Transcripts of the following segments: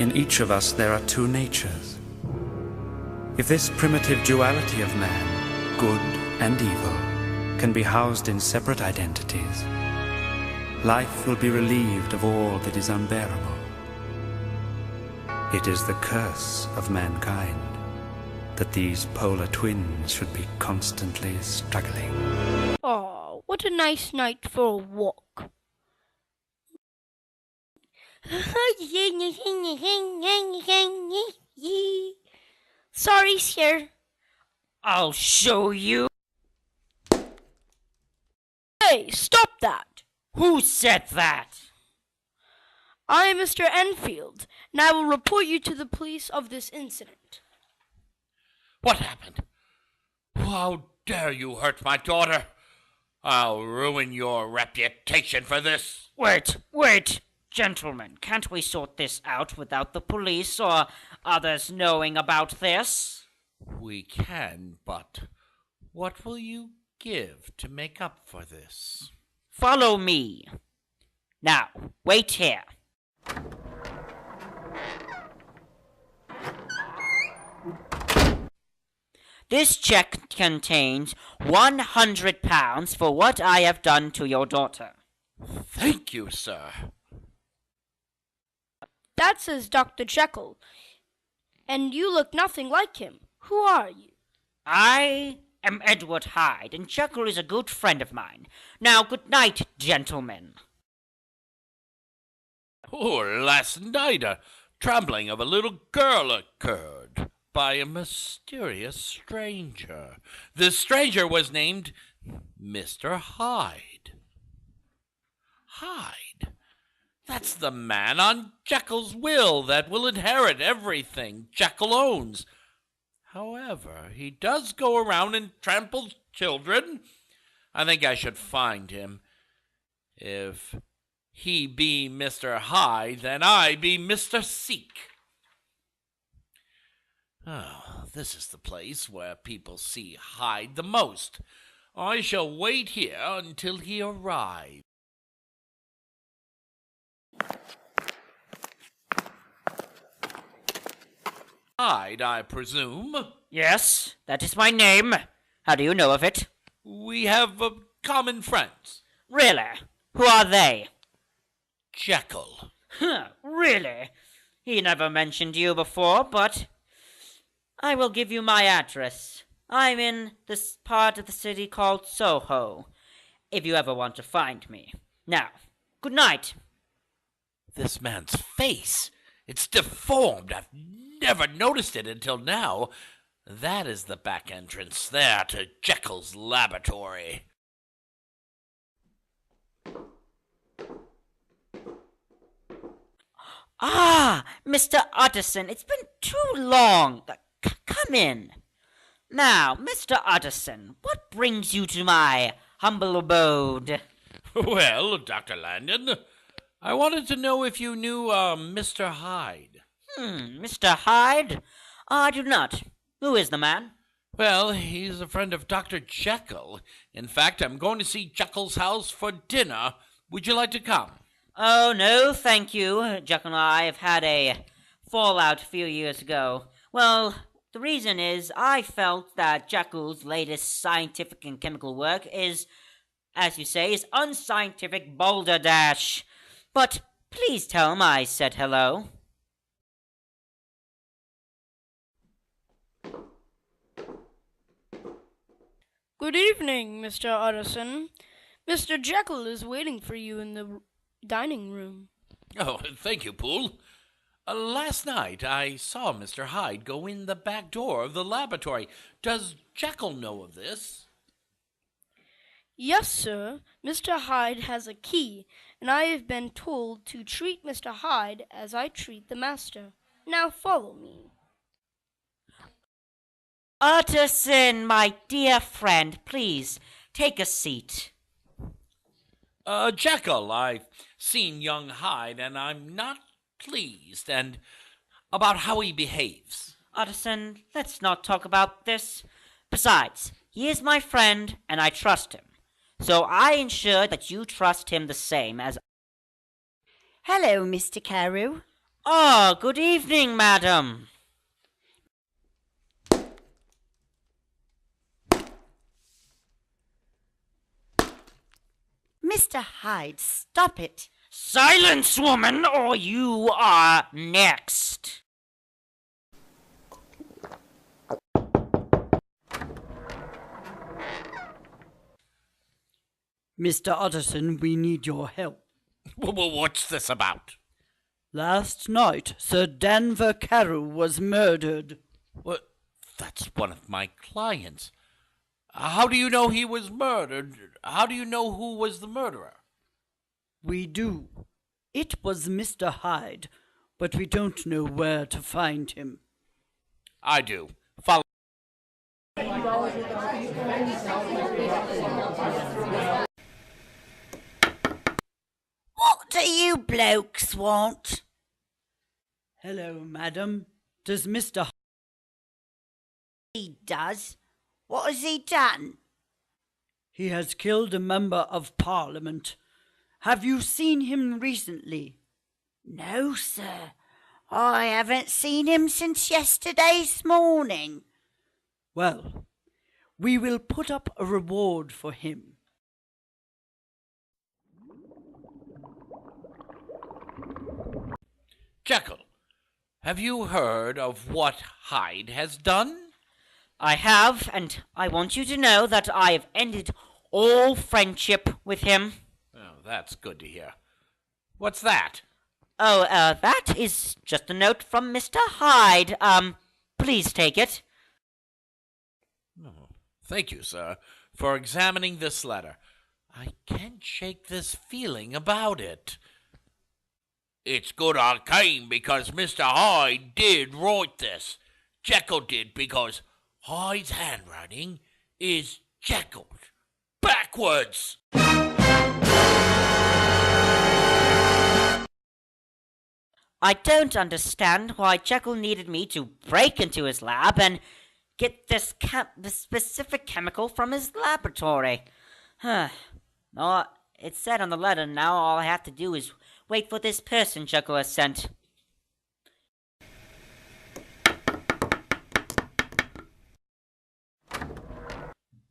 In each of us there are two natures. If this primitive duality of man, good and evil, can be housed in separate identities, life will be relieved of all that is unbearable. It is the curse of mankind that these polar twins should be constantly struggling. Oh, what a nice night for a walk. Sorry, sir. I'll show you. Hey, stop that! Who said that? I am Mr. Enfield, and I will report you to the police of this incident. What happened? How dare you hurt my daughter? I'll ruin your reputation for this. Wait, gentlemen, can't we sort this out without the police or others knowing about this? We can, but what will you give to make up for this? Follow me. Now, wait here. This check contains £100 for what I have done to your daughter. Thank you, sir. That says Dr. Jekyll, and you look nothing like him. Who are you? I am Edward Hyde, and Jekyll is a good friend of mine. Now, good night, gentlemen. Oh, last night a trembling of a little girl occurred by a mysterious stranger. The stranger was named Mr. Hyde. Hyde? That's the man on Jekyll's will that will inherit everything Jekyll owns. However, he does go around and tramples children. I think I should find him. If he be Mr. Hyde, then I be Mr. Seek. Oh, this is the place where people see Hyde the most. I shall wait here until he arrives. Hyde, I presume. Yes, that is my name. How do you know of it? We have common friends. Really? Who are they? Jekyll. Really? He never mentioned you before, but I will give you my address. I'm in this part of the city called Soho, if you ever want to find me. Now, good night. This man's face, it's deformed. I've never noticed it until now. That is the back entrance there to Jekyll's laboratory. Ah, Mr. Utterson, it's been too long. Come in. Now, Mr. Utterson, what brings you to my humble abode? Well, Dr. Landon, I wanted to know if you knew Mr. Hyde. Mr. Hyde? I do not. Who is the man? Well, he's a friend of Dr. Jekyll. In fact, I'm going to see Jekyll's house for dinner. Would you like to come? Oh, no, thank you. Jekyll and I have had a fallout a few years ago. Well, the reason is I felt that Jekyll's latest scientific and chemical work is, as you say, is unscientific balderdash. But please tell him I said hello. Good evening, Mr. Utterson. Mr. Jekyll is waiting for you in the dining room. Oh, thank you, Poole. Last night I saw Mr. Hyde go in the back door of the laboratory. Does Jekyll know of this? Yes, sir. Mr. Hyde has a key, and I have been told to treat Mr. Hyde as I treat the master. Now follow me. Utterson, my dear friend, please take a seat. Jekyll, I've seen young Hyde, and I'm not pleased, and about how he behaves. Utterson, let's not talk about this. Besides, he is my friend, and I trust him. So I ensure that you trust him the same as... Hello, Mr. Carew. Ah, good evening, madam. Mr. Hyde, stop it. Silence, woman, or you are next. Mr. Utterson, we need your help. Well, what's this about? Last night, Sir Danver Carew was murdered. Well, that's one of my clients. How do you know he was murdered? How do you know who was the murderer? We do. It was Mr. Hyde, but we don't know where to find him. I do. Follow. What do you blokes want? Hello, madam. Does Mr. He does. What has he done? He has killed a member of Parliament. Have you seen him recently? No, sir. I haven't seen him since yesterday's morning. Well, we will put up a reward for him. Jekyll, have you heard of what Hyde has done? I have, and I want you to know that I have ended all friendship with him. Oh, that's good to hear. What's that? Oh, that is just a note from Mr. Hyde. Please take it. Oh, thank you, sir, for examining this letter. I can't shake this feeling about it. It's good I came because Mr. Hyde did write this. Jekyll did because Hyde's handwriting is Jekyll's backwards. I don't understand why Jekyll needed me to break into his lab and get this specific chemical from his laboratory. No, it's said on the letter now all I have to do is wait for this person Jekyll has sent.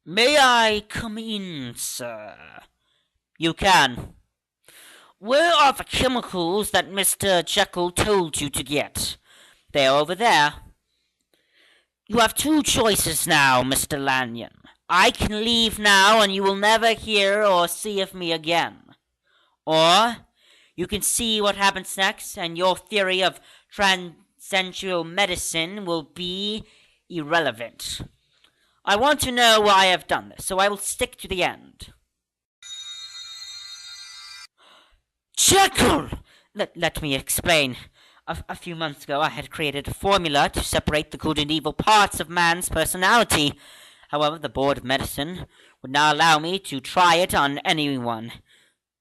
May I come in, sir? You can. Where are the chemicals that Mr. Jekyll told you to get? They're over there. You have two choices now, Mr. Lanyon. I can leave now and you will never hear or see of me again. Or you can see what happens next and your theory of transcendental medicine will be irrelevant. I want to know why I have done this, so I will stick to the end. Jekyll! Let me explain. A few months ago, I had created a formula to separate the good and evil parts of man's personality. However, the Board of Medicine would not allow me to try it on anyone.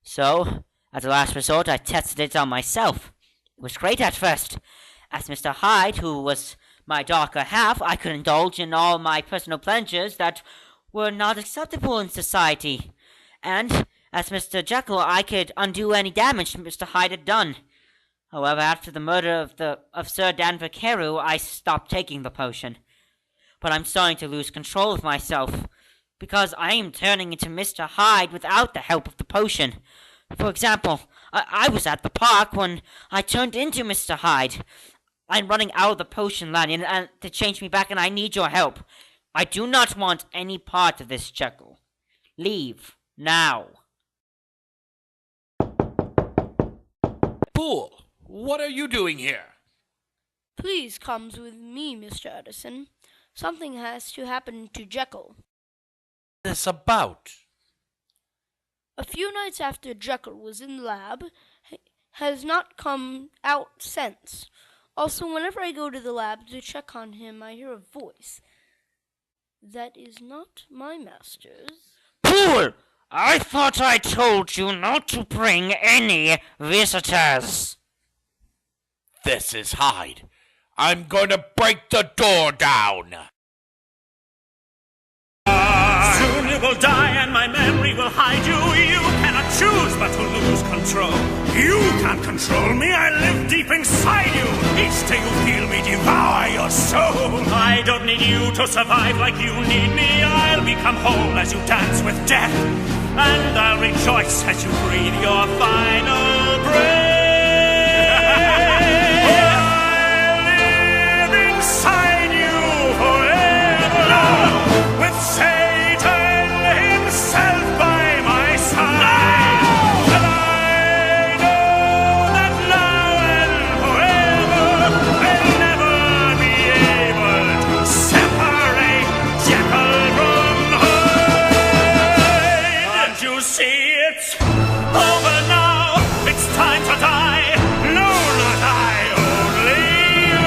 So, as a last resort, I tested it on myself. It was great at first. As Mr. Hyde, who was my darker half, I could indulge in all my personal pleasures that were not acceptable in society. And as Mr. Jekyll, I could undo any damage Mr. Hyde had done. However, after the murder of Sir Danver Carew, I stopped taking the potion. But I'm starting to lose control of myself, because I am turning into Mr. Hyde without the help of the potion. For example, I was at the park when I turned into Mr. Hyde. I'm running out of the potion, Lanyon, and to change me back, and I need your help. I do not want any part of this, Jekyll. Leave, now. Fool! What are you doing here? Please come with me, Mr. Edison. Something has to happen to Jekyll. What's this about? A few nights after Jekyll was in the lab, has not come out since. Also, whenever I go to the lab to check on him, I hear a voice. That is not my master's. Fool! I thought I told you not to bring any visitors. This is Hyde. I'm going to break the door down. Soon you will die and my memory will hide you. You cannot choose but to lose control. You can't control me, I live deep inside you. Each day you feel me devour your soul. I don't need you to survive like you need me. I'll become whole as you dance with death, and I'll rejoice as you breathe your final breath. I'll live inside you forever. No! With Satan himself by my side. No! And I know that now and forever I'll never be able to separate Jekyll from Hyde. Can't you see it's over now? It's time to die. No, not I, only you.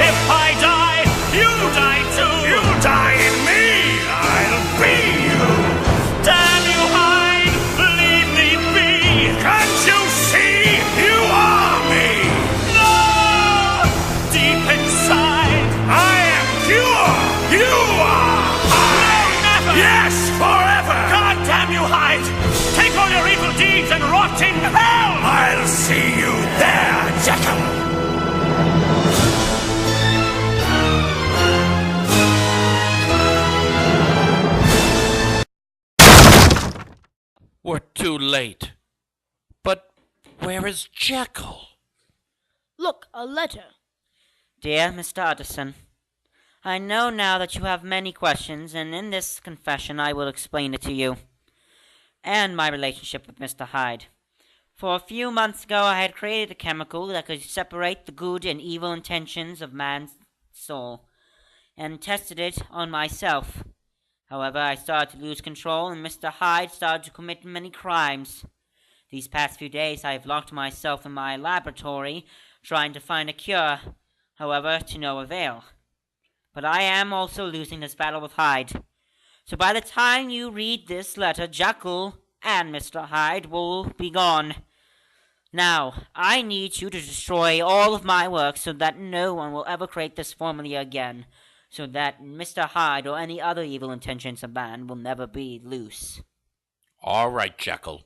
If I die, you die too. You die in me, I'll be you. Damn you, Hyde, leave me be. Can't you see you are me? No! Deep inside, I am pure. You are Hyde. No, never. Yes, forever. God damn you, Hyde. Take all your evil deeds and rot in hell. I'll see you there, Jekyll. We're too late. But where is Jekyll? Look, a letter. Dear Mr. Utterson, I know now that you have many questions, and in this confession I will explain it to you, and my relationship with Mr. Hyde. For a few months ago I had created a chemical that could separate the good and evil intentions of man's soul, and tested it on myself. However, I started to lose control, and Mr. Hyde started to commit many crimes. These past few days I have locked myself in my laboratory, trying to find a cure, however, to no avail. But I am also losing this battle with Hyde. So by the time you read this letter, Jekyll and Mr. Hyde will be gone. Now, I need you to destroy all of my work so that no one will ever create this formula again, so that Mr. Hyde or any other evil intentions of man will never be loose. All right, Jekyll.